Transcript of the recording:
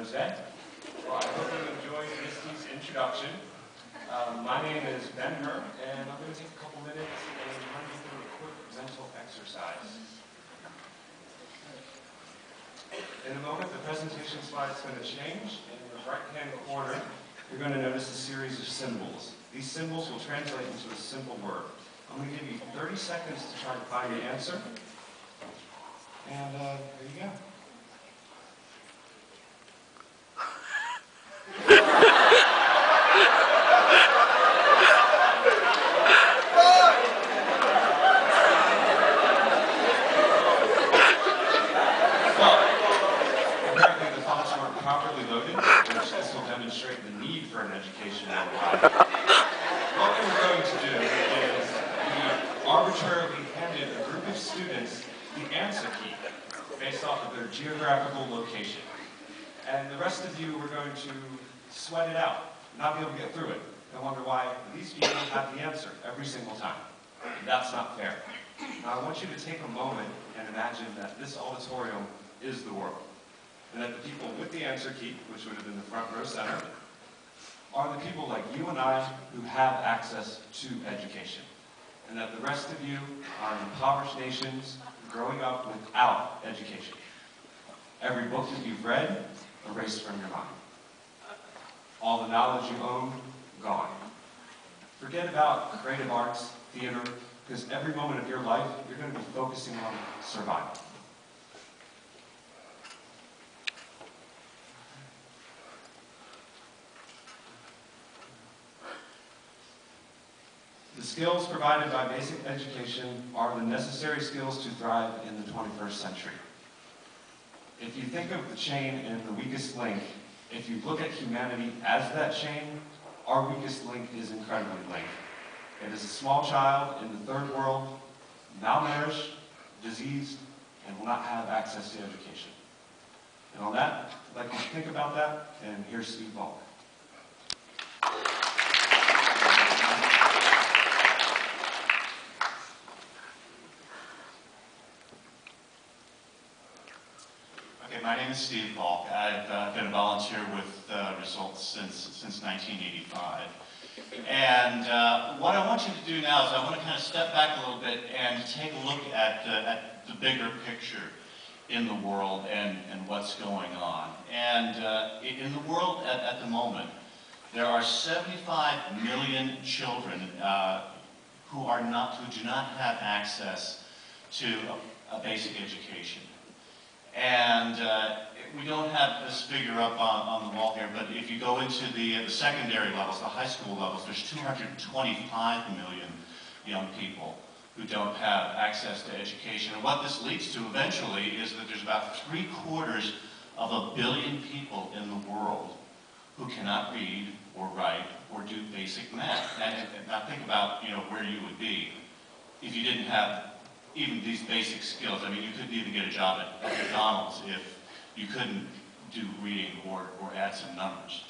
today? Well, I hope you enjoyed Misty's introduction. My name is Ben Hur, and I'm going to take a couple minutes and run you through a quick mental exercise. In a moment, the presentation slide is going to change. In the right-hand corner, you're going to notice a series of symbols. These symbols will translate into a simple word. I'm going to give you 30 seconds to try to find the answer. And there you go. Demonstrate the need for an education worldwide. What we're going to do is we arbitrarily handed a group of students the answer key based off of their geographical location. And the rest of you were going to sweat it out, not be able to get through it, and wonder why these people have the answer every single time. That's not fair. Now I want you to take a moment and imagine that this auditorium is the world. And that the people with the answer key, which would have been the front row center, are the people like you and I who have access to education. And that the rest of you are in impoverished nations growing up without education. Every book that you've read, erased from your mind. All the knowledge you own, gone. Forget about creative arts, theater, because every moment of your life, you're going to be focusing on survival. The skills provided by basic education are the necessary skills to thrive in the 21st century. If you think of the chain and the weakest link, if you look at humanity as that chain, our weakest link is incredibly linked. It is a small child in the third world, malnourished, diseased, and will not have access to education. And on that, I'd like you to think about that, and here's Steve Ball. My name is Steve Falk. I've been a volunteer with Results since 1985. And what I want you to do now is I want to kind of step back a little bit and take a look at the bigger picture in the world and what's going on. And in the world at the moment, there are 75 million children who do not have access to a basic education. And we don't have this figure up on the wall here, but if you go into the secondary levels, the high school levels, there's 225 million young people who don't have access to education. And what this leads to eventually is that there's about 3/4 of a billion people in the world who cannot read or write or do basic math. And now think about where you would be if you didn't have even these basic skills. I mean, you couldn't even get a job at McDonald's if you couldn't do reading or add some numbers.